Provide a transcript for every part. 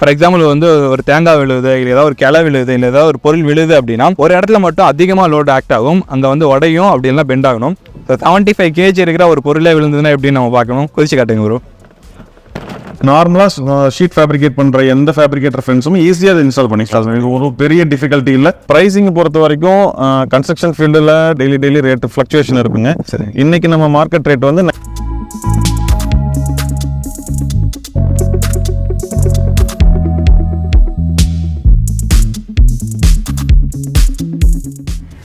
For example வந்து ஒரு தேங்காய் விழுது, இல்லை ஏதாவது ஒரு கிளை விழுது, இல்லை ஏதாவது ஒரு பொருள் விழுது அப்படின்னா ஒரு இடத்துல மட்டும் அதிகமாக லோட் ஆக்ட் ஆகும், அங்கே வந்து உடையும், அப்படி எல்லாம் பெண்ட் ஆகணும். ஸோ 75 kg இருக்கிற ஒரு பொருளே விழுந்ததுன்னா எப்படின்னு நம்ம பார்க்கணும். குறிச்சு காட்டுங்க ப்ரோ. நார்மலாக ஷீட் ஃபேப்ரிகேட் பண்ணுற எந்த ஃபேப்ரிகேட்டர் ஃப்ரெண்ட்ஸும் ஈஸியாக அதை இன்ஸ்டால் பண்ணிக்கலாம். ஒரு பெரிய டிஃபிகல்ட்டி இல்லை. ப்ரைஸிங் பொறுத்த வரைக்கும் கன்ஸ்ட்ரக்ஷன் ஃபீல்டில் டெய்லி ரேட்டு ஃப்ளக்சுவேஷன் இருக்குங்க. சரி, இன்னைக்கு நம்ம மார்க்கெட் ரேட் வந்து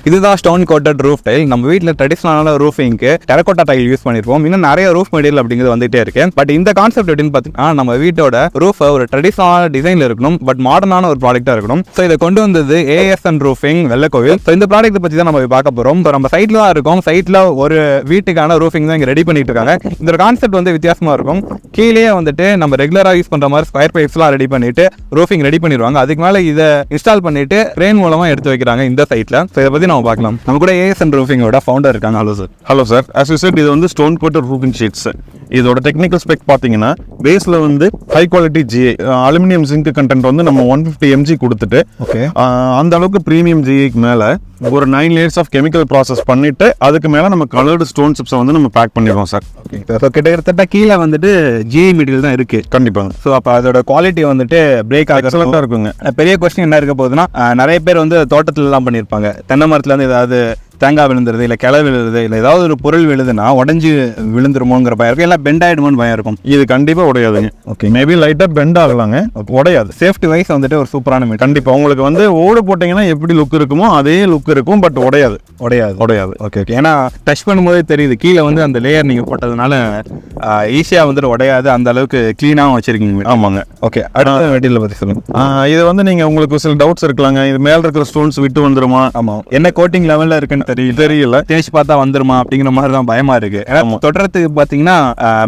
இதுதான் ஸ்டோன் கோட்டட் ரூஃப் டைல். நம்ம வீட்டில் ட்ரெடிஷனலான ரூஃபிங்க்கு டெரகோட்டா டைல் யூஸ் பண்ணிருப்போம். இன்னும் நிறைய ரூஃப் மெட்டீரியல் அப்படிங்கிறது வந்துட்டே இருக்கு. பட் இந்த கான்செப்ட் எப்படின்னு பார்த்தீங்கன்னா, நம்ம வீட்டோட ரூஃப் ஒரு ட்ரெடிஷனலான டிசைன்ல இருக்கணும், பட் மாடர்னான ஒரு ப்ராடக்டா இருக்கணும். ஸோ இதை கொண்டு வந்தது ASN Roofing வெள்ளக்கோவில். ஸோ இந்த ப்ராடக்ட் பற்றி தான் நம்ம பார்க்க போறோம். இப்போ நம்ம சைட்ல தான் இருக்கோம். சைட்ல ஒரு வீட்டுக்கான ரூஃபிங் தான் இங்கே ரெடி பண்ணிட்டு இருக்காங்க. இந்த கான்செப்ட் வந்து வித்தியாசமா இருக்கும். கீழே வந்துட்டு நம்ம ரெகுலராக யூஸ் பண்ற மாதிரி ஸ்கொயர் பைப்ஸ்லாம் ரெடி பண்ணிட்டு ரூஃபிங் ரெடி பண்ணிடுவாங்க. அதுக்கு மேலே இதை இன்ஸ்டால் பண்ணிட்டு கிரேன் மூலமா எடுத்து வைக்கிறாங்க இந்த சைட்ல. ஸோ இதை பத்தி நம்ம பார்க்கலாம். நம்ம கூட ASN Roofingோட ஃபவுண்டர் இருக்காங்க. Hello sir. Hello sir. as you said, இது வந்து ஸ்டோன் கோட்டட் ரூஃபிங் ஷீட்ஸ். இதோட டெக்னிக்கல் ஸ்பெக் பார்த்தீங்கன்னா பேஸ்ல வந்து high quality GI aluminium zinc content வந்து நம்ம 150 mg கொடுத்துட்டு அந்த அளவுக்கு ப்ரீமியம் GIக்கு மேல ஒரு 9 layers ஆஃப் கெமிக்கல் ப்ராசஸ் பண்ணிட்டு அதுக்கு மேல நம்ம கலர்டு ஸ்டோன் சிப்ஸை வந்து நம்ம பேக் பண்ணிடுவோம் சார். ஸோ கிட்டத்தட்ட கீழே வந்துட்டு GI மெட்டீரியல் தான் இருக்கு. கண்டிப்பாங்க. ஸோ அப்போ அதோட குவாலிட்டி வந்துட்டு பிரேக் எக்ஸலண்டா இருக்குங்க. பெரிய கொஸ்டின் என்ன இருக்க போகுதுன்னா, நிறைய பேர் வந்து தோட்டத்துல எல்லாம் பண்ணியிருப்பாங்க. தென்னை மரத்துல இருந்து ஏதாவது தேங்காய் விழுந்துருது, இல்லை கிளை விழுது, இல்லை ஏதாவது ஒரு பொருள் விழுதுன்னா உடஞ்சி விழுந்துருமோங்கிற பயம் இருக்கும், இல்லை பெண்ட் ஆயிடுமோன்னு பயம் இருக்கும். இது கண்டிப்பா உடையாதுங்க. ஓகே, மேபி லைட்டா பெண்ட் ஆகலாங்க, உடையாது. சேஃப்டி வைஸ் வந்துட்டு ஒரு சூப்பரான மீட். கண்டிப்பா உங்களுக்கு வந்து ஓடு போட்டீங்கன்னா எப்படி லுக் இருக்குமோ அதே லுக் இருக்கும், பட் உடையாது. ஓகே. ஏன்னா டச் பண்ணும்போதே தெரியுது கீழே வந்து அந்த லேயர் நீங்க போட்டதுனால ஈஸியா வந்துட்டு உடையாது. அந்த அளவுக்கு கிளீனாகவும் வச்சிருக்கீங்க. ஆமாங்க. ஓகே, அடுத்த மெட்டீரியல் பத்தி சொல்லுங்க. இது வந்து நீங்க உங்களுக்கு சில டவுட்ஸ் இருக்கலாங்க. இது மேல இருக்கிற ஸ்டோன்ஸ் விட்டு வந்துருமா? ஆமா, என்ன கோட்டிங் லெவல்ல இருக்குன்னு தெரியல. தேய்ச்சி பார்த்தா வந்துருமா அப்படிங்கிற மாதிரி தான் பயமா இருக்கு. தொடுறதுக்கு பாத்தீங்கன்னா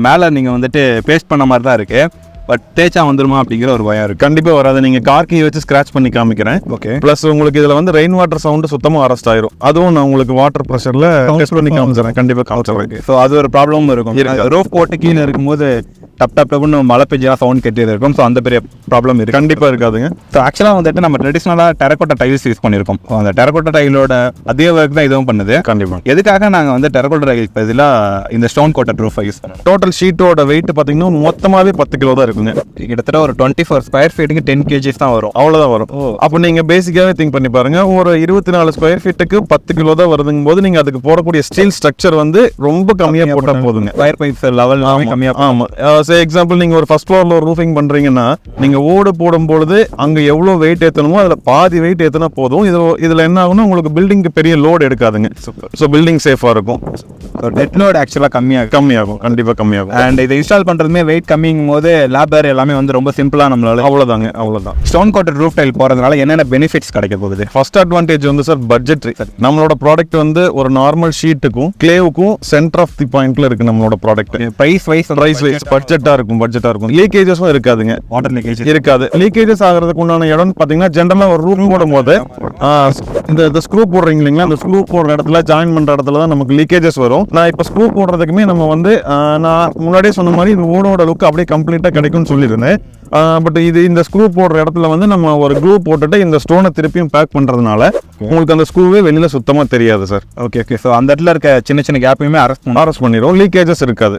மேல நீங்க வந்துட்டு பேஸ்ட் பண்ண மாதிரி தான் இருக்கு, பட் தேய்ச்சா வந்துருமா அப்படிங்கிற ஒரு பயம் இருக்கு. கண்டிப்பா வராது. நீங்க கார் கீ வச்சு ஸ்கிராச் பண்ணி காமிக்கிறேன். ஓகே. பிளஸ் உங்களுக்கு இதுல வந்து ரெயின் வாட்டர் சவுண்ட் சுத்தமா அரெஸ்ட் ஆயிரும். அதுவும் நான் உங்களுக்கு வாட்டர் பிரஷர்ல டெஸ்ட் பண்ணி காமிச்சறேன். கண்டிப்பா காமிச்சறேன். சோ அது ஒரு ப்ராப்ளமும் இருக்கும். ரூஃப் போட்டு கீழே இருக்கும்போது டப்னு மழை பெஞ்சா சவுண்ட் கெட்டியது இருக்கும். ஸோ அந்த பெரிய ப்ராப்ளம் இருக்கு. கண்டிப்பா இருக்காதுங்க. ஸோ ஆக்சுவலாக வந்துட்டு நம்ம ட்ரெடிஷனலாக டெரகோட்டா டைல்ஸ் யூஸ் பண்ணியிருக்கோம். அந்த டெரகோட்டா டைலோட அதே ஒர்க் தான் இதுவும் பண்ணுது. கண்டிப்பா. எதுக்காக நாங்கள் வந்து டெரகோட்டா டைல் பதிலாக இந்த ஸ்டோன் கோட்டட் ரூஃபை யூஸ் பண்ணோம். டோட்டல் ஷீட்டோட வெயிட் பார்த்தீங்கன்னா மொத்தமாகவே 10 கிலோ தான் இருக்குங்க. கிட்டத்தட்ட ஒரு 24 ஸ்கொயர் ஃபீட்டுக்கு 10 kg தான் வரும். அவ்வளோதான் வரும். அப்போ நீங்க பேசிக்காவே திங்க் பண்ணி பாருங்க, ஒரு 24 ஸ்கொயர் ஃபீட்டுக்கு 10 கிலோ தான் வருதுங்கும் போது நீங்க அதுக்கு போடக்கூடிய ஸ்டீல் ஸ்ட்ரக்சர் வந்து ரொம்ப கம்மியா போட்டா போதுங்க. ஸ்கொயர் பைப்ஸ் லெவல் கம்மியா. ஆமா, சே எக்ஸாம்பிள் நீங்க ஒரு ஃபர்ஸ்ட் ஃப்ளோர்ல ஒரு ரூஃபிங் பண்றீங்கன்னா நீங்க ஓடு போடும்போது அங்க எவ்வளவு வெயிட் ஏத்தணுமோ அதுல பாதி வெயிட் ஏத்தினா போதும். இதுல என்ன ஆகும்னா உங்களுக்கு பில்டிங்க்கு பெரிய லோடு எடுக்காதுங்க. ஸோ பில்டிங் சேஃபா இருக்கும். டெட் லோட் ஆக்சுவலா கம்மியாகும். கண்டிப்பா கம்மியாகும். அண்ட் இதை இன்ஸ்டால் பண்றதுமே வெயிட் கம்மிங்கும் போது லேபர் எல்லாமே வந்து ரொம்ப சிம்பிளா நம்மளால. அவ்வளவுதான். ஸ்டோன் கோட்டட் ரூஃப் டைல் போறதுனால என்னென்ன பெனிஃபிட்ஸ் கிடைக்க போகுது? ஃபர்ஸ்ட் அட்வான்டேஜ் வந்து சார் பட்ஜெட். நம்மளோட ப்ராடக்ட் வந்து ஒரு நார்மல் ஷீட்டுக்கும் கிளேவுக்கும் சென்டர் ஆஃப் தி பாயிண்ட்ல இருக்கு நம்மளோட ப்ராடக்ட். பிரைஸ் வைஸ் பட்ஜெட்டா இருக்கும். லீக்கேஜஸும் இருக்காதுங்க. வாட்டர் லீக்கேஜ் இருக்காது. லீக்கேஜஸ் ஆகிறதுக்கு உண்டான இடம் பாத்தீங்கன்னா ஜென்ரலா ஒரு ரூஃப் போடும் போது இந்த ஸ்க்ரூ போடுறீங்க இல்லைங்களா, அந்த ஸ்க்ரூ போடுற இடத்துல ஜாயின் பண்ற இடத்துல தான் நமக்கு லீக்கேஜஸ் வரும். நான் இப்ப ஸ்க்ரூ போடுறதுக்குமே நம்ம வந்து நான் முன்னாடியே சொன்ன மாதிரி இந்த ஓடோட லுக் அப்படியே கம்ப்ளீட்டா கிடைக்கும்னு சொல்லியிருந்தேன். பட் இது இந்த ஸ்க்ரூ போடுற இடத்துல வந்து நம்ம ஒரு க்ளூ போட்டுட்டு இந்த ஸ்டோனை திருப்பியும் பேக் பண்றதுனால உங்களுக்கு அந்த ஸ்க்ரூவே வெளியில சுத்தமா தெரியாது சார். ஓகே. ஸோ அந்த இடத்துல இருக்க சின்ன கேப்பையுமே அரெஸ்ட் பண்ணிடும். லீக்கேஜஸ் இருக்காது.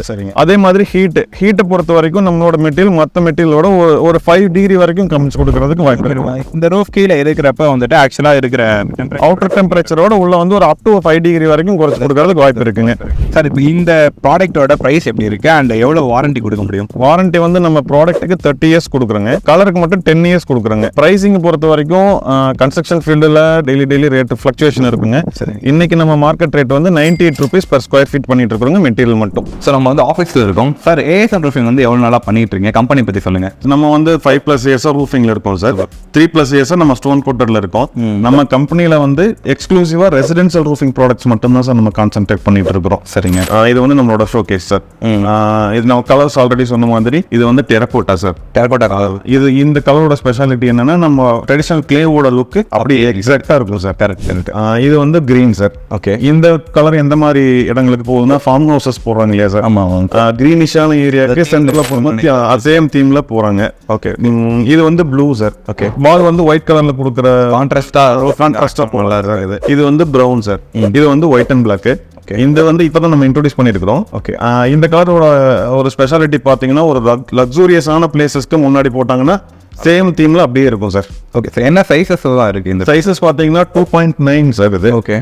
சரிங்க. அதே மாதிரி ஹீட்டை பொறுத்த வரைக்கும் நம்மளோட மெட்டீரியல் மற்ற மெட்டீரியலோட ஒரு 5 டிகிரி வரைக்கும் கம்மிச்சு கொடுக்கறதுக்கு வாய்ப்பு இருக்கு. இந்த ரூஃப் கீழே இருக்கிறப்ப வந்துட்டு ஆக்சுவலா இருக்கிற அவுட்டர் டெம்பரேச்சரோட உள்ள வந்து ஒரு அப் டு 5 டிகிரி வரைக்கும் குறைச்சு கொடுக்கறதுக்கு வாய்ப்பு இருக்குங்க. சார், இப்போ இந்த ப்ராடக்ட்டோட பிரைஸ் எப்படி இருக்கு அண்ட் எவ்வளவு வாரண்டி கொடுக்க முடியும்? வாரண்டி வந்து நம்ம ப்ராடக்ட்டுக்கு 30 இயர்ஸ் கொடுக்குறோங்க. கலருக்கு மட்டும் 10 இயர்ஸ் கொடுக்குறோங்க. பிரைசிங் பொறுத்த வரைக்கும் கன்ஸ்ட்ரக்ஷன் ஃபீல்டில் டெய்லி ரேட் ஃப்ளக்சுவேஷன் இருக்குங்க. இன்னைக்கு நம்ம மார்க்கெட் ரேட் வந்து 98 rupees per square feet பண்ணிட்டு இருக்கிறோங்க மெட்டீரியல் மட்டும். ஸோ நம்ம வந்து ஆஃபீஸில் இருக்கோம் சார். ASN Roofing வந்து எவ்வளோ நாளாக பண்ணிட்டு இருக்கீங்க? கம்பெனி பற்றி சொல்லுங்க. நம்ம வந்து 5+ years ரூஃபிங்ல இருக்கோம் சார். 3+ years நம்ம ஸ்டோன் கோட்டட்ல இருக்கோம். நம்ம கம்பெனியில வந்து எக்ஸ்க்ளூசிவா ரெசிடென்ஷியல் ரூஃபிங் ப்ராடக்ட்ஸ் மட்டும் தான் சார் நம்ம கான்சென்ட்ரேட் பண்ணிட்டு இருக்கிறோம். சரிங்க. இது வந்து நம்மளோட ஷோ கேஸ் சார். இது நம்ம கலர்ஸ் ஆல்ரெடி சொன்ன மாதிரி இது வந்து டெரகோட்டா சார். Terracotta colour. இது இந்த கலரோட ஸ்பெஷாலிட்டி என்னன்னா நம்ம ட்ரெடிஷனல் கிளேவோட லுக் அப்படியே எக்ஸாக்டா இருக்கும் சார். கரெக்ட். இது வந்து கிரீன் சார். ஓகே. இந்த கலர் எந்த மாதிரி இடங்களுக்கு போகுதுன்னா ஃபார்ம் ஹவுசஸ் போடுறாங்க இல்லையா சார். ஆமா. கிரீனிஷான ஏரியாவுக்கு சென்டர்ல போகும்போது சேம் தீம்ல போறாங்க. ஓகே. இது வந்து ப்ளூ சார். ஓகே. பால் வந்து ஒயிட் கலர்ல கொடுக்குற கான்ட்ராஸ்டா போடலாம். இது வந்து ப்ரௌன் சார். இது வந்து ஒயிட் அண்ட் பிளாக். இந்த வந்து இப்பதான் நம்ம இன்ட்ரோடியூஸ் பண்ணிருக்கிறோம். ஓகே. இந்த கலரோட ஒரு ஸ்பெஷாலிட்டி பாத்தீங்கன்னா ஒரு லக்ஸூரியஸான பிளேசஸ்க்கு முன்னாடி போட்டாங்கன்னா சேம் தீம்ல அப்படியே இருக்கும் சார். Okay sir. என்ன சைஸஸ் தான் இருக்கு இந்த சைஸஸ் பாத்தீங்கன்னா 2.9 சார். இது ஓகே.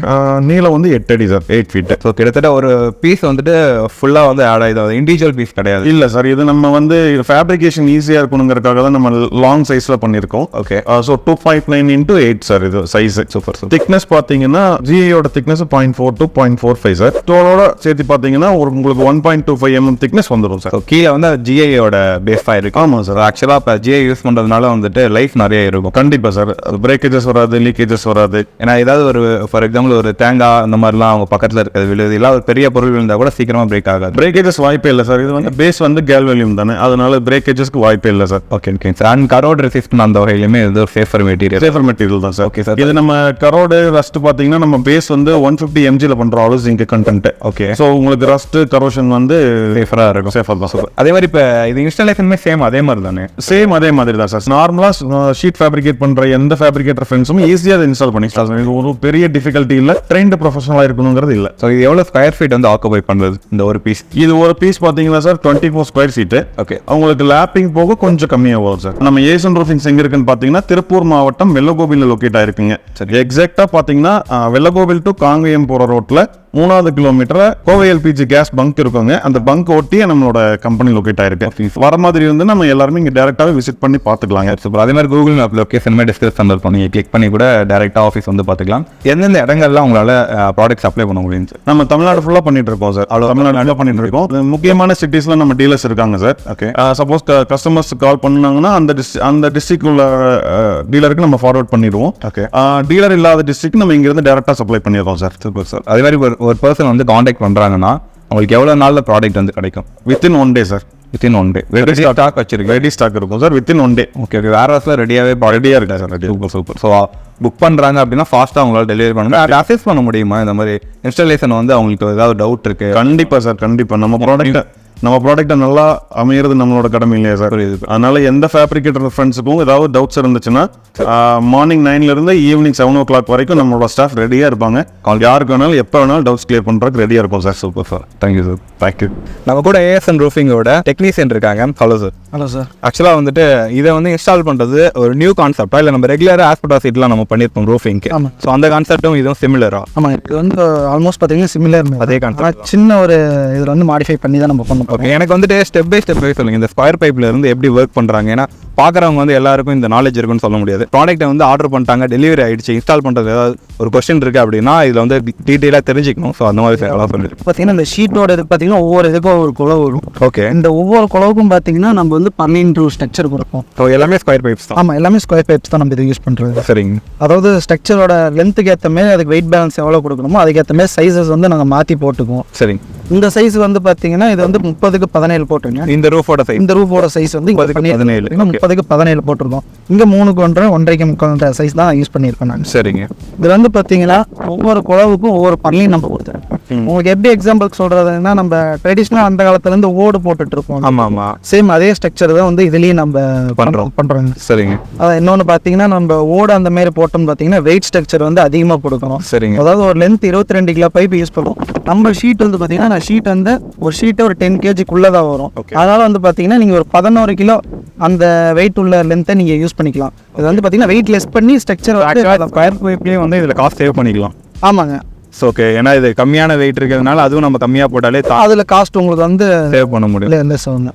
நீளம் வந்து 8 அடி சார், 8 ஃபீட். ஸோ கிட்டத்தட்ட ஒரு பீஸ் வந்துட்டு ஃபுல்லா வந்து ஆட் ஆயிடும், இண்டிவிஜுவல் பீஸ் கிடையாது. இல்ல சார், இது நம்ம வந்து ஃபேப்ரிகேஷன் ஈஸியா இருக்கணுங்கிறதுக்காக தான் நம்ம லாங் சைஸ்ல பண்ணிருக்கோம். ஓகே. ஸோ 2.9 into 8 சார் இது சைஸ். சூப்பர். திக்னஸ் பாத்தீங்கன்னா ஜிஏயோட திக்னஸ் 0.4 to 0.45 சார். ஸ்டோனோட சேர்த்து பாத்தீங்கன்னா உங்களுக்கு 1.25 mm திக்னஸ் வந்துடும் சார். கீழே வந்து ஜிஐயோட பேஸ் இருக்கு. ஆமா சார். ஆக்சுவலா இப்போ ஜிஐ யூஸ் பண்றதுனால வந்துட்டு லைஃப் நிறைய இருக்கும். கண்டிப்பா சார். பிரேக்கேஜஸ் வராது, லீக்கேஜஸ் வராது. ஏன்னா ஏதாவது ஒரு ஃபார் எக்ஸாம்பிள் ஒரு தேங்காய் அந்த மாதிரிலாம் அவங்க பக்கத்தில் இருக்கிறது விழுது, இல்லை ஒரு பெரிய பொருள் விழுந்தா கூட சீக்கிரமா பிரேக் ஆகாது. பிரேக்கேஜஸ் வாய்ப்பே இல்லை சார். இது வந்து பேஸ் வந்து கேல்வேலியம் தானே, அதனால பிரேக்கேஜஸ்க்கு வாய்ப்பே இல்லை sir. Okay sir. And crore resistant அந்த வகையிலுமே இது ஒரு சேஃபர் மெட்டீரியல் தான் சார். Okay sir. இது நம்ம கரோடு ரஸ்ட் பாத்தீங்கன்னா நம்ம பேஸ் வந்து 150 mg பண்றோம் அவ்வளவு ஜிங்க் கண்டென்ட். ஓகே. ஸோ உங்களுக்கு ரஸ்ட் கரோஷன் வந்து சேஃபரா இருக்கும். சேஃபர் தான் சார். அதே மாதிரி இப்போ இது இன்ஸ்டாலேஷனுமே சேம் அதே மாதிரி தானே? சேம் அதே மாதிரி தான் சார். நார்மலா ஷீட் ஃபேப்ரிகேட் பண்ற எந்த ஃபேப்ரிகேட்டர் ஃப்ரெண்ட்ஸும் ஈஸியா அதை இன்ஸ்டால் பண்ணிக்கலாம். இது ஒரு பெரிய டிஃபிகல்ட்டி இல்ல, ட்ரெயின்டு ப்ரொஃபஷனலா இருக்கணுங்கிறது இல்ல. ஸோ இது எவ்வளவு ஸ்கொயர் ஃபீட் வந்து ஆக்குபை பண்றது இந்த ஒரு பீஸ்? இது ஒரு பீஸ் பாத்தீங்கன்னா சார் 24 ஸ்கொயர் ஃபீட். ஓகே. உங்களுக்கு லேப்பிங் போக கொஞ்சம் கம்மியா வரும் சார். நம்ம ஏசன் ரூஃபிங்ஸ் எங்க இருக்குன்னு பாத்தீங்கன்னா திருப்பூர் மாவட்டம் வெள்ளகோவில்ல லொகேட் ஆயிருக்குங்க. எக்ஸாக்டா பாத்தீங்கன்னா வெள்ளகோவில் டு காங்கேயம் போற ரோட்ல 3வது கிலோமீட்டர்ல கோவை எல்பிஜி கேஸ் பங்க் இருக்குங்க. அந்த பங்க் ஒட்டியே நம்மளோட கம்பெனி லொகேட் ஆயிருக்கு. வர மாதிரி வந்து நம்ம எல்லாருமே இங்க டைரக்டாவே விசிட் பண்ணி பாத்துக்கலாங்க. சூப்பர். அதே மாதிரி கூகுள் மேப் லொகேஷனுமே டிஸ்கிரிப்ஷன் இருக்கும், நீங்க கிளிக் பண்ணி கூட டைரக்டா ஆஃபீஸ் வந்து பாத்துக்கலாம். எந்தெந்த இடங்கள்லாம் உங்களால ப்ராடக்ட் சப்ளை பண்ண முடியும்? நம்ம தமிழ்நாடு ஃபுல்லா பண்ணிட்டு இருக்கோம் சார். தமிழ்நாடு பண்ணிட்டு இருக்கோம். முக்கியமான சிட்டிஸ்ல நம்ம டீலர்ஸ் இருக்காங்க சார். ஓகே. சப்போஸ் கஸ்டமர்ஸ் கால் பண்ணாங்கன்னா அந்த டிஸ்ட்ரிக்ட் உள்ள டீலருக்கு நம்ம ஃபார்வர்ட் பண்ணிடுவோம். ஓகே. டீலர் இல்லாத டிஸ்ட்ரிக்ட் நம்ம இங்க இருந்து டைரக்டா சப்ளை பண்ணிடுறோம் சார். Super sir. அதே மாதிரி ஒரு பர்சன் வந்து காண்டாக்ட் பண்றாங்கன்னா உங்களுக்கு எவ்வளவு நாள்ல ப்ராடக்ட் வந்து கிடைக்கும்? Within 1 day sir. Within 1 day stock வச்சிருக்கு. ரெடி ஸ்டாக் இருக்கும் சார் வித்தின் 1 day. ஓகே. வேற ஹவுஸ்ல ரெடியா இருக்கா சார்? சூப்பர். ஸோ புக் பண்றாங்க அப்படின்னா ஃபாஸ்ட்டாக அவங்களால டெலிவரி பண்ணுங்க. அசஸ் பண்ண முடியுமா இந்த மாதிரி இன்ஸ்டாலேஷன் வந்து அவங்களுக்கு ஏதாவது டவுட் இருக்கு? கண்டிப்பா சார், கண்டிப்பா. நம்ம ப்ராடக்ட்டை நல்லா அமையிறது நம்மளோட கடமை இல்லையா சார்? அதனால எந்த ஃபேப்ரிகேட்டர் ஃப்ரெண்ட்ஸுக்கும் ஏதாவது டவுட்ஸ் இருந்துச்சுன்னா மார்னிங் 9 இருந்து ஈவினிங் 7 o'clock வரைக்கும் நம்மளோட ஸ்டாஃப் ரெடியா இருப்பாங்க. யாருக்கு வேணாலும் எப்போ வேணாலும் டவுட்ஸ் கிளியர் பண்றதுக்கு ரெடியா இருக்கும் sir. Super sir. Thank you sir. Thank you. நம்ம கூட ASN ரூஃபிங்கோட டெக்னீஷியன் இருக்காங்க. Hello sir. Hello sir. ஆக்சுவலாக வந்துட்டு இதை வந்து இன்ஸ்டால் பண்ணுறது ஒரு நியூ கான்செப்டா இல்லை நம்ம ரெகுலராக ஆஸ்பெட்டாசிட்டிலாம் நம்ம பண்ணியிருப்போம் ரூஃபிங்க்கு? ஆமாம். ஸோ அந்த கான்செப்டும் இதுவும் சிமிலரா? ஆமாம், இது வந்து ஆல்மோஸ்ட் பார்த்தீங்கன்னா சிமிலர் அதே கான்செப்ட். சின்ன ஒரு இதில் வந்து மாடிஃபை பண்ணி தான் நம்ம பண்ணோம். ஓகே. எனக்கு வந்துட்டு ஸ்டெப் பை சொல்லுங்கள் இந்த ஸ்கொயர் பைப்பில் இருந்து எப்படி ஒர்க் பண்ணுறாங்க. ஏன்னா பார்க்குறவங்க வந்து எல்லாருக்கும் இந்த நாலேஜ் இருக்குன்னு சொல்ல முடியாது. ப்ராடக்ட்டை வந்து ஆர்டர் பண்ணிட்டாங்க, டெலிவரி ஆகிடுச்சு, இன்ஸ்டால் பண்ணுறது ஏதாவது ஒரு கொஸ்டின் இருக்குது அப்படின்னா இதில் வந்து டீட்டெயிலாக தெரிஞ்சுக்கணும். ஸோ அந்த மாதிரி எல்லாம் சொல்லிட்டு பார்த்தீங்கன்னா இந்த ஷீட்டோட இது பார்த்தீங்கன்னா ஒவ்வொரு இதுக்கும் ஒரு குழவு வரும். ஓகே. இந்த ஒவ்வொரு குழவுக்கும் பார்த்தீங்கன்னா நம்ம வந்து 12 ஸ்ட்ரக்சர் கொடுப்போம். ஸோ எல்லாமே ஸ்கொயர் பைப்ஸ் தான்? ஆமாம், எல்லாமே ஸ்கொயர் பைப்ஸ் தான் நம்ம இதை யூஸ் பண்ணுறது. சரிங்க. அதாவது ஸ்ட்ரக்சரோட லென்த்துக்கு ஏற்ற மாதிரி அதுக்கு வெயிட் பேலன்ஸ் எவ்வளோ கொடுக்கணுமோ அதுக்கேற்ற மாதிரி சைஸஸ் வந்து நாங்கள் மாற்றி போட்டுக்குவோம். சரிங்க. இந்த சைஸ் வந்து பார்த்தீங்கன்னா இது வந்து 30க்கு 17 போட்டுங்க. இந்த ரூஃபோட சைஸ் வந்து 17 30க்கு 17 போட்டிருக்கோம். இங்கே 3க்கு 1.5 1.5க்கு 3 சைஸ் தான் யூஸ் பண்ணியிருக்கோம் நாங்கள். சரிங்க. இது வந்து பார்த்தீங்கன்னா ஒவ்வொரு குழவுக்கும் ஒவ்வொரு பர்லையும் நம்ம கொடுத்துருவோம். உங்களுக்கு எப்படி எக்ஸாம்பிளுக்கு சொல்றதுன்னா நம்ம ட்ரெடிஷ்னலாக அந்த காலத்துலேருந்து ஓடு போட்டுட்டு இருப்போம். ஆமாம் ஆமாம். சேம் அதே ஸ்ட்ரக்சர் தான் வந்து இதுலேயும் நம்ம பண்ணுறோங்க. சரிங்க. அதான் இன்னொன்று பார்த்தீங்கன்னா நம்ம ஓடு அந்த மாதிரி போட்டோம்னு பார்த்தீங்கன்னா வெயிட் ஸ்ட்ரக்சர் வந்து அதிகமாக கொடுக்கணும். சரிங்க. அதாவது ஒரு லென்த் 22 கிலோ பைப் யூஸ் பண்ணுவோம். நம்ம ஷீட் வந்து பார்த்தீங்கன்னா ஷீட் வந்து ஒரு ஷீட்டை ஒரு 10 kgக்குள்ளே தான் வரும். அதனால வந்து பார்த்தீங்கன்னா நீங்கள் ஒரு 11 கிலோ அந்த வெயிட் உள்ள லென்த்தை நீங்கள் யூஸ் பண்ணிக்கலாம். இது வந்து பார்த்தீங்கன்னா வெயிட் லெஸ் பண்ணி ஸ்ட்ரக்சர் ஸ்கொயர் பைப்லேயே வந்து இதில் காஸ்ட் சேவ் பண்ணிக்கலாம். ஆமாங்க. So okay. ஏன்னா இது கம்மியான வெயிட் இருக்கிறதுனால அதுவும் நம்ம கம்மியாக போட்டாலே அதில் காஸ்ட் உங்களுக்கு வந்து சேவ் பண்ண முடியும்.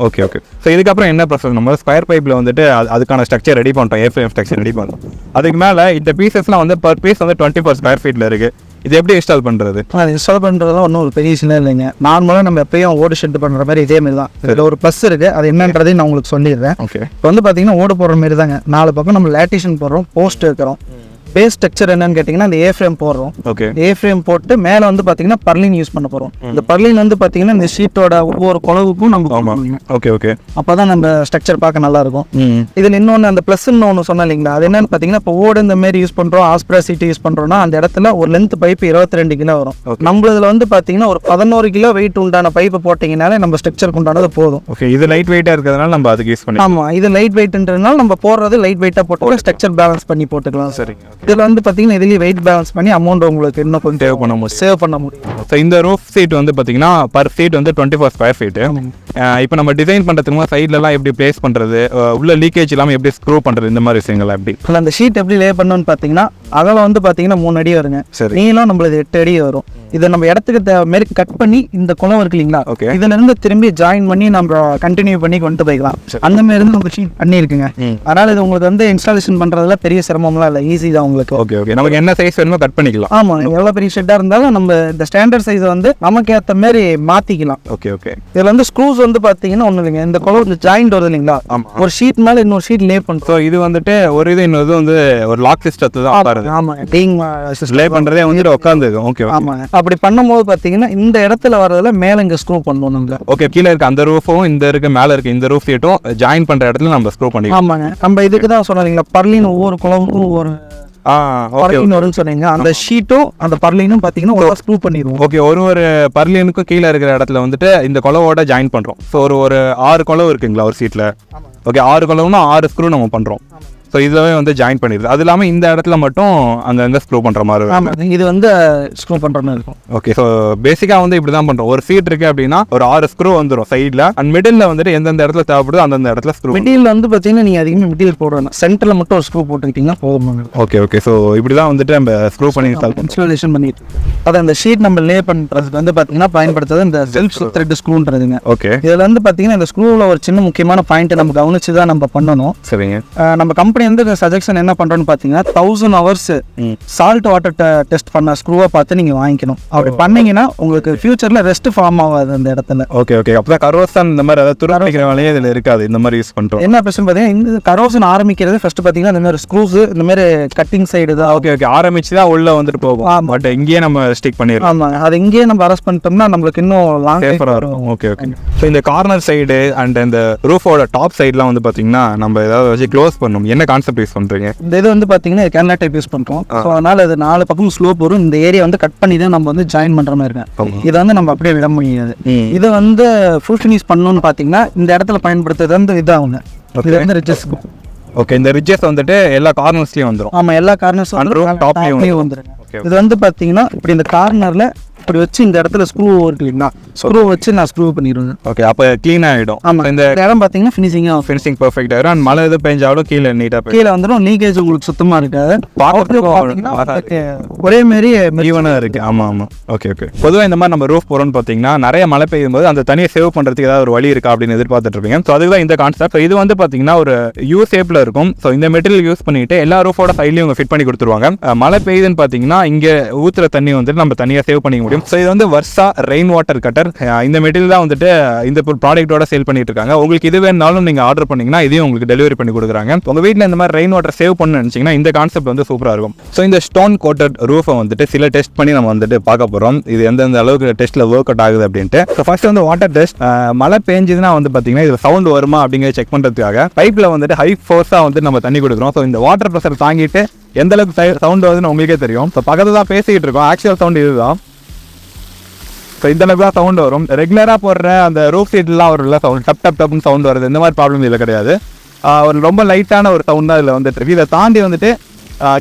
ஓகே. ஸோ இதுக்கப்புறம் என்ன ப்ராசஸ்? நம்ம ஸ்கொயர் பைப்பில் வந்துட்டு அதுக்கான ஸ்ட்ரக்சர் ரெடி பண்ணிட்டோம், ஏஃப்ரேம் ஸ்ட்ரக்சர் ரெடி பண்ணுறோம். அதுக்கு மேலே இந்த பீசஸ்லாம் வந்து பர் பீஸ் வந்து 24 ஸ்கொயர் ஃபீட்டில் இருக்குது. இது எப்படி இன்ஸ்டால் பண்ணுறது? அது இன்ஸ்டால் பண்ணுறதுலாம் ஒன்றும் ஒரு பெரிய விஷயம் இல்லைங்க. நார்மலாக நம்ம எப்பயும் ஓடு ஷெட் பண்ணுற மாதிரி இதே மாதிரி தான். இதில் ஒரு ப்ளஸ் இருக்குது, அது என்னன்றதையும் நான் உங்களுக்கு சொல்லிடுறேன். ஓகே. இப்போ வந்து பார்த்தீங்கன்னா ஓடு போடுற மாதிரி தாங்க. 4 பக்கம் நம்ம லேட்டிஷன் போடுறோம், போஸ்ட் வைக்கிறோம். பேஸ் ஸ்ட்ரக்சர் என்னன்னு கேட்டிங்கன்னா இந்த ஏ ஃப்ரேம் போடுறோம். ஓகே. ஏ ஃப்ரேம் போட்டு மேலே வந்து பார்த்தீங்கன்னா பர்லின் யூஸ் பண்ண போகிறோம். இந்த பர்லின் வந்து பார்த்தீங்கன்னா இந்த ஷீட்டோட ஒவ்வொரு குளவுக்கும் நம்ம ஓகே ஓகே அப்போ தான் நம்ம ஸ்ட்ரக்சர் பார்க்க நல்லா இருக்கும். இதில் இன்னொன்று அந்த ப்ளஸ்ன்னு ஒன்று சொன்னோம் இல்லைங்களா, அது என்னன்னு பார்த்தீங்கன்னா இப்போ ஓடு இந்த மாதிரி யூஸ் பண்ணுறோம், ஆஸ்பிரா சீட் யூஸ் பண்ணுறோம்னா அந்த இடத்துல ஒரு லென்த் பைப் 22 கிலோ வரும். நம்மளதுல வந்து பார்த்தீங்கன்னா ஒரு 11 கிலோ வெயிட் உண்டான பைப்பை போட்டிங்கனாலே நம்ம ஸ்ட்ரக்சருக்கு உண்டானது போதும். ஓகே. இது லைட் வெயிட்டாக இருக்கிறதுனால நம்ம அதுக்கு யூஸ் பண்ணி. ஆமாம், இது லைட் வெயிட்ன்றதுனால நம்ம போடுறது லைட் வெயிட்டாக போட்டு ஸ்ட்ரக்சர் பேலன்ஸ் பண்ணி போட்டுக்கலாம். சரிங்க. இதில் வந்து பார்த்தீங்கன்னா இதுலேயே வெயிட் பேலன்ஸ் பண்ணி அமௌண்ட் உங்களுக்கு இன்னும் கொஞ்சம் சேவ் பண்ண முடியும். ஸோ இந்த ரூஃப் சீட் வந்து பார்த்தீங்கன்னா பர் சீட் வந்து 24 ஸ்கொயர் ஃபீட்டு. இப்போ நம்ம டிசைன் பண்ணுறதுக்கு சைட்லலாம் எப்படி பிளேஸ் பண்ணுறது, உள்ள லீக்கேஜ் இல்லாமல் எப்படி ஸ்க்ரூ பண்ணுறது, இந்த மாதிரி விஷயங்கள்லாம் எப்படி இல்லை அந்த ஷீட் எப்படி லே பண்ணணும்னு பார்த்தீங்கன்னா அகலம் வந்து பார்த்தீங்கன்னா 3 அடி வருங்க. நீளம் நம்மளுக்கு 8 அடி வரும். இதை நம்ம இடத்துக்கு மாரி கட் பண்ணி இந்த குளம் இருக்கு இல்லைங்களா, இதுல இருந்து திரும்பி ஜாயின் பண்ணி நம்ம கண்டினியூ பண்ணி கொண்டு போய்க்கலாம். அந்த மாதிரி இருந்து நம்ம ஷீட் பண்ணி இருக்குங்க. அதனால இது உங்களுக்கு வந்து இன்ஸ்டாலேஷன் பண்றதுல பெரிய சிரமம்லாம் இல்லை, ஈஸி தான் உங்களுக்கு. Okay okay. நமக்கு என்ன சைஸ் வேணுமோ கட் பண்ணிக்கலாம். ஆமா, எவ்வளவு பெரிய ஷெட்டா இருந்தாலும் நம்ம இந்த ஸ்டாண்டர்ட் சைஸ் வந்து நமக்கு ஏற்ற மாதிரி மாத்திக்கலாம். Okay okay. இதுல வந்து ஸ்க்ரூஸ் வந்து பாத்தீங்கன்னா ஒண்ணு இல்லைங்க, இந்த குளம் ஜாயிண்ட் வருது இல்லைங்களா, ஒரு ஷீட் மேல இன்னொரு ஷீட் லே பண்றோம். ஸோ இது வந்துட்டு ஒரு இது இன்னொரு வந்து ஒரு லாக் சிஸ்டத்தை தான் பாருங்க. ஆமா, டீங் லே பண்றதே வந்துட்டு உட்காந்துருக்கு. ஓகே. ஆமா, அப்படி பண்ணும்போது பாத்தீங்கன்னா இந்த இடத்துல வரதுல மேல இங்க ஸ்க்ரூ பண்ணுவோம் நம்ம. ஓகே. கீழே இருக்க அந்த ரூஃபும் இந்த இருக்க மேல இருக்க இந்த ரூஃப் சீட்டும் ஜாயின் பண்ற இடத்துல நம்ம ஸ்க்ரூ பண்ணிக்கலாம். ஆமாங்க, நம்ம இதுக்கு தான் சொன்னீங்களா பர்லின் ஒவ்வொரு குளமுக்கும் ஒவ்வொரு வரும்னு சொன்னீங்க. அந்த ஷீட்டும் அந்த பர்லினும் பாத்தீங்கன்னா ஒரு ஸ்க்ரூ பண்ணிடுவோம். ஓகே. ஒரு பர்லினுக்கும் கீழே இருக்கிற இடத்துல வந்துட்டு இந்த குளவோட ஜாயின் பண்றோம். ஸோ ஒரு 6 குளவு இருக்குங்களா ஒரு சீட்ல. ஓகே. 6 குளவுனா 6 ஸ்க்ரூ நம்ம பண்றோம். ஸோ இதுவே வந்து ஜாயின் பண்ணிடுது. அது இல்லாமல் இந்த இடத்துல மட்டும் அங்கங்கே ஸ்க்ரூ பண்ணுற மாதிரி இருக்கும். இது வந்து ஸ்க்ரூ பண்ணுற மாதிரி இருக்கும். ஓகே. ஸோ பேசிக்காக வந்து இப்படி தான் பண்ணுறோம். ஒரு சீட் இருக்குது அப்படின்னா ஒரு 6 ஸ்க்ரூ வந்துடும் சைடில். அண்ட் மிடில் வந்துட்டு எந்தெந்த இடத்துல தேவைப்படுதோ அந்தந்த இடத்துல ஸ்க்ரூ. மிடில் வந்து பார்த்தீங்கன்னா நீங்கள் அதிகமாக மிடில் போடணும், சென்டரில் மட்டும் ஒரு ஸ்க்ரூ போட்டுக்கிட்டிங்கன்னா போதும். Okay okay. ஸோ இப்படி தான் வந்துட்டு நம்ம ஸ்க்ரூ பண்ணி இன்ஸ்டாலேஷன் பண்ணிட்டு அதை அந்த ஷீட் நம்ம லே பண்ணுறதுக்கு வந்து பார்த்தீங்கன்னா பயன்படுத்துறது இந்த செல்ஃப் த்ரெட் ஸ்க்ரூன்றதுங்க. ஓகே. இதில் வந்து பார்த்தீங்கன்னா இந்த ஸ்க்ரூவில் ஒரு சின்ன முக்கியமான பாயிண்ட் நம்ம கவனிச்சு தான் நம்ம பண்ணணும். சரிங்க. நம்ம கம்பெனி வந்து சஜெக்ஷன் என்ன பண்றோம்னு பாத்தீங்கன்னா 1000 hours சால்ட் வாட்டர் டெஸ்ட் பண்ண ஸ்க்ரூவை பார்த்து நீங்க வாங்கிக்கணும். அப்படி பண்ணீங்கன்னா உங்களுக்கு ஃபியூச்சர்ல ரெஸ்ட் ஃபார்ம் ஆகாது அந்த இடத்துல. Okay okay. அப்பதான் கரோசன் இந்த மாதிரி அதாவது துருப்பிக்கிற வேலையே இதுல இருக்காது. இந்த மாதிரி யூஸ் பண்றோம். என்ன பிரச்சனை பாத்தீங்கன்னா இந்த கரோசன் ஆரம்பிக்கிறது ஃபர்ஸ்ட் பாத்தீங்கன்னா இந்த மாதிரி ஸ்க்ரூஸ் இந்த மாதிரி கட்டிங் சைடு தான். Okay okay. ஆரம்பிச்சு தான் உள்ள வந்துட்டு போகும். பட் இங்கேயே நம்ம ஸ்டிக் பண்ணிடுறோம். ஆமா, அது இங்கேயே நம்ம அரெஸ்ட் பண்ணிட்டோம்னா நம்மளுக்கு இன்னும் லாங் சேஃபரா இருக்கும். Okay okay. ஸோ இந்த கார்னர் சைடு அண்ட் இந்த ரூஃபோட டாப் சைட்லாம் வந்து பாத்தீங்கன்னா நம்ம ஏதாவது வச்சு க்ளோஸ் பண்ணணும். என்ன கான்செப்ட் யூஸ் பண்றீங்க? இந்த இது வந்து பாத்தீங்கன்னா கேரளா டைப் யூஸ் பண்றோம். ஸோ அதனால அது 4 பக்கம் ஸ்லோப் வரும். இந்த ஏரியா வந்து கட் பண்ணி தான் நம்ம வந்து ஜாயின் பண்ற மாதிரி இருக்கேன். இதை வந்து நம்ம அப்படியே விட முடியாது. இதை வந்து ஃபுல் ஃபினிஷ் பண்ணணும்னு பாத்தீங்கன்னா இந்த இடத்துல பயன்படுத்துறது வந்து இதாகுங்க. இது வந்து ரிட்ஜஸ். ஓகே. இந்த ரிட்ஜஸ் வந்துட்டு எல்லா கார்னர்ஸ்லயும் வந்துரும். ஆமா, எல்லா கார்னர்ஸும் டாப்லயும் வந்துருங்க. இது வந்து பாத்தீங்கன்னா இப்படி இந்த கார்னர்ல இப்படி வச்சு இந்த இடத்துல ஸ்க்ரூ இருக்கு இல்லைங்களா, ஸ்க்ரூ வச்சு நான் ஸ்க்ரூ பண்ணிடுவேன். ஓகே. அப்போ க்ளீன் ஆகிடும். ஆமா, இந்த இடம் பார்த்தீங்கன்னா ஃபினிஷிங் பர்ஃபெக்ட் ஆயிடும். அண்ட் மழை எது பெஞ்சாலும் கீழே நீட்டாக கீழே வந்துடும். லீக்கேஜ் உங்களுக்கு சுத்தமாக இருக்காது. ஒரே மாரி ஈவனாக இருக்கு. ஆமாம் ஆமாம். Okay okay. பொதுவாக இந்த மாதிரி நம்ம ரூஃப் போகிறோம்னு பார்த்தீங்கன்னா நிறைய மழை பெய்யும் போது அந்த தனியை சேவ் பண்ணுறதுக்கு ஏதாவது ஒரு வழி இருக்கா அப்படின்னு எதிர்பார்த்துட்டு இருப்பீங்க. ஸோ அதுக்கு தான் இந்த கான்செப்ட். இது வந்து பார்த்தீங்கன்னா ஒரு யூ ஷேப்பில் இருக்கும். ஸோ இந்த மெட்டீரியல் யூஸ் பண்ணிட்டு எல்லா ரூஃபோட சைட்லையும் இவங்க ஃபிட் பண்ணி கொடுத்துருவாங்க. மழை பெய்யுதுன்னு பார்த்தீங்கன்னா இங்கே ஊற்றுற தண்ணி வந்துட்டு நம்ம தனியாக சேவ் பண்ணிக்க முடியும். ஸோ இது வந்து ரெயின் வாட்டர் கட்டர். இந்த மெட்டீரியல் தான் வந்துட்டு இந்த ப்ராடக்ட்டோட சேல் பண்ணிட்டு இருக்காங்க. உங்களுக்கு இது வேணாலும் நீங்க ஆர்டர் பண்ணீங்கன்னா இதையும் உங்களுக்கு டெலிவரி பண்ணி கொடுக்குறாங்க. உங்க வீட்டில் இந்த மாதிரி ரெயின் வாட்டர் சேவ் பண்ண நினைச்சீங்கன்னா இந்த கான்செப்ட் வந்து சூப்பரா இருக்கும். ஸோ இந்த ஸ்டோன் கோட்டட் ரூஃபை வந்துட்டு சில டெஸ்ட் பண்ணி நம்ம வந்துட்டு பார்க்க போறோம். இது எந்தெந்த அளவுக்கு டெஸ்ட்ல ஒர்க் அவுட் ஆகுது அப்படின்ட்டு. ஸோ ஃபர்ஸ்ட் வந்து வாட்டர் டெஸ்ட். மழை பெஞ்சதுன்னா வந்து பாத்தீங்கன்னா இது சவுண்ட் வருமா அப்படிங்கிறத செக் பண்றதுக்காக பைப்ல வந்துட்டு ஹை ஃபோர்ஸா வந்து நம்ம தண்ணி கொடுக்குறோம். ஸோ இந்த வாட்டர் ப்ரெஷர் தாங்கிட்டு எந்த அளவுக்கு சவுண்ட் வருதுன்னு உங்களுக்கே தெரியும். ஸோ பக்கத்துல தான் பேசிக்கிட்டு இருக்கோம். ஆக்சுவல் சவுண்ட் இதுதான். ஸோ இந்த அளவுக்கு தான் சவுண்ட் வரும். ரெகுலராக போடுற அந்த ரூஃப் சீட்லாம் வரும்ல சவுண்ட் டப் டப் டப்னு சவுண்ட் வருது. இந்த மாதிரி ப்ராப்ளம் இதில் கிடையாது. ஒரு ரொம்ப லைட்டான ஒரு சவுண்ட் தான் இதில் வந்துட்டு இருக்கு. இதை தாண்டி வந்துட்டு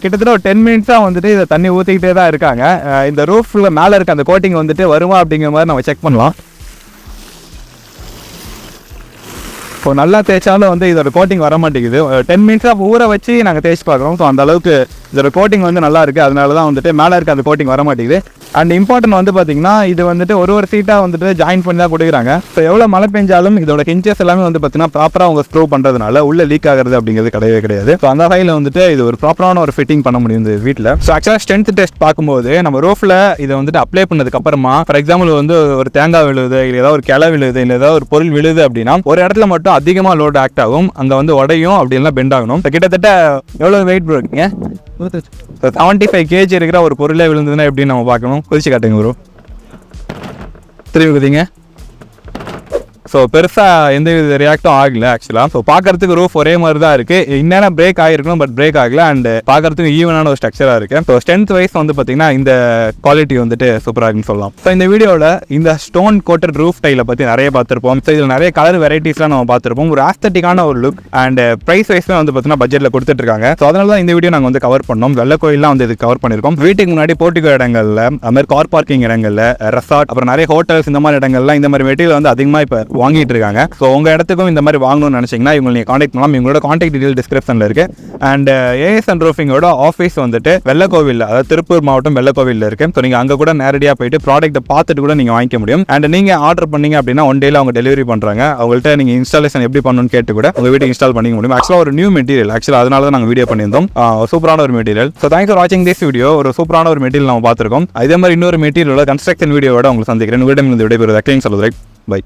கிட்டத்தட்ட ஒரு 10 மினிட்ஸாக வந்துட்டு இதை தண்ணி ஊற்றிக்கிட்டே தான் இருக்காங்க. இந்த ரூஃபில் மேலே இருக்க அந்த கோட்டிங் வந்துட்டு வருமா அப்படிங்கிற மாதிரி நம்ம செக் பண்ணலாம். இப்போ நல்லா தேய்ச்சாலும் வந்து இதோட கோட்டிங் வர மாட்டேங்குது. 10 மினிட்ஸாக ஊற வச்சு நாங்கள் தேய்ச்சி பார்க்குறோம். ஸோ அந்த அளவுக்கு இதோட கோட்டிங் வந்து நல்லா இருக்குது. அதனால தான் வந்துட்டு மேலே இருக்க அந்த கோட்டிங் வர மாட்டேங்குது. அண்ட் இம்பார்ட்டன்ட் வந்து பார்த்தீங்கன்னா இது வந்துட்டு ஒரு சீட்டாக வந்துட்டு ஜாயின் பண்ணி தான் கொடுக்குறாங்க. ஸோ எவ்வளோ மழை பெஞ்சாலும் இதோட ஹிஞ்சஸ் எல்லாமே வந்து பார்த்தீங்கன்னா ப்ராப்பராக அவங்க ஸ்க்ரூ பண்ணுறதுனால உள்ள லீக் ஆகிறது அப்படிங்கிறது கிடையவே கிடையாது. ஸோ அந்த வகையில் வந்துட்டு இது ஒரு ப்ராப்பரான ஒரு ஃபிட்டிங் பண்ண முடியும் இந்த வீட்டில். ஸோ ஆக்சுவலாக ஸ்ட்ரென்த் டெஸ்ட் பார்க்கும்போது நம்ம ரூஃபில் இதை வந்துட்டு அப்ளை பண்ணதுக்கு அப்புறமா ஃபார் எக்ஸாம்பிள் வந்து ஒரு தேங்காய் விழுது இல்லை ஏதாவது ஒரு கிளை விழுது இல்லை ஏதாவது ஒரு பொருள் விழுது அப்படின்னா ஒரு இடத்துல மட்டும் மட்டும் அதிகமாக லோடு ஆக்ட் ஆகும், அங்கே வந்து உடையும், அப்படி எல்லாம் பெண்ட் ஆகணும். கிட்டத்தட்ட எவ்வளோ வெயிட் ப்ரோ இருக்கீங்க? 75 kg இருக்கிற ஒரு பொருளே விழுந்ததுன்னா எப்படின்னு நம்ம பார்க்கணும். குதிச்சு காட்டுங்க ப்ரோ, திரும்பி குதிங்க. ஸோ பெருசாக எந்த வித ரியாக்டும் ஆகல ஆக்சுவலாக. ஸோ பார்க்கறதுக்கு ரூஃப் ஒரே மாதிரி தான் இருக்குது. இன்னும் பிரேக் ஆகிருக்கணும், பட் பிரேக் ஆகல. அண்ட் பார்க்கறதுக்கு ஈவனான ஒரு ஸ்ட்ரக்சராக இருக்குது. ஸோ ஸ்ட்ரென்த் வைஸ் வந்து பார்த்தீங்கன்னா இந்த குவாலிட்டி வந்துட்டு சூப்பராக இருக்குன்னு சொல்லலாம். ஸோ இந்த வீடியோவில் இந்த ஸ்டோன் கோட்டட் ரூஃப் டைலை பற்றி நிறைய பார்த்துருப்போம். ஸோ இதில் நிறைய கலர் வெரைட்டிஸ்லாம் நம்ம பார்த்துருப்போம். ஒரு ஆஸ்தட்டிக்கான ஒரு லுக் அண்ட் ப்ரைஸ் வைஸ்லாம் வந்து பார்த்தீங்கன்னா பட்ஜெட்டில் கொடுத்துட்ருக்காங்க. ஸோ அதனால தான் இந்த வீடியோ நாங்கள் வந்து கவர் பண்ணோம். வெள்ளை கோயிலாம் வந்து இது கவர் பண்ணியிருக்கோம். வீட்டுக்கு முன்னாடி போர்ட்டிகோ இடங்களில், அது மாதிரி கார் பார்க்கிங் இடங்களில், ரெசார்ட், அப்புறம் நிறைய ஹோட்டல்ஸ், இந்த மாதிரி இடங்கள்லாம் இந்த மாதிரி மெட்டீரியல் வந்து அதிகமாக இப்போ வாங்கிட்டு இருக்காங்க. ஸோ உங்கள் இடத்துக்கும் இந்த மாதிரி வாங்கணும்னு நினச்சிங்கன்னா இவங்க நீங்கள் காண்டாக்ட் பண்ணலாம். இவங்களோட காண்டாக்ட் டீடைல் டிஸ்கிரிப்ஷனில் இருக்குது. அண்ட் ASN Roofingோட ஆஃபீஸ் வந்துட்டு வெள்ளக்கோவில், அதாவது திருப்பூர் மாவட்டம் வெள்ளக்கோவிலில் இருக்குது. ஸோ நீங்கள் அங்கே கூட நேரடியாக போயிட்டு ப்ராடக்ட்டை பார்த்துட்டு கூட நீங்கள் வாங்கிக்க முடியும். அண்ட் நீங்கள் ஆர்டர் பண்ணீங்க அப்படின்னா ஒன் டேல அவங்க டெலிவரி பண்ணுறாங்க. அவங்கள்ட்ட நீங்கள் இன்ஸ்டாலேஷன் எப்படி பண்ணணும்னு கேட்டு கூட உங்கள் வீட்டுக்கு இன்ஸ்டால் பண்ணிக்க முடியும். ஆக்சுவலாக ஒரு நியூ மெட்டீரியல், ஆக்சுவலாக அதனால தான் நாங்கள் வீடியோ பண்ணியிருந்தோம். சூப்பரான ஒரு மெட்டீரியல். ஸோ தேங்க்ஸ் ஃபார் வாட்சிங் திஸ் வீடியோ. ஒரு சூப்பரான ஒரு மெட்டீரியல் நம்ம பார்த்துருக்கோம். இதே மாதிரி இன்னொரு மெட்டீரியலோட கன்ஸ்ட்ரக்ஷன் வீடியோட உங்களுக்கு சந்திக்கிறேன். உங்களிடம் இந்த விடைபெறுவது அக்லிங் சொல்லுது. பை.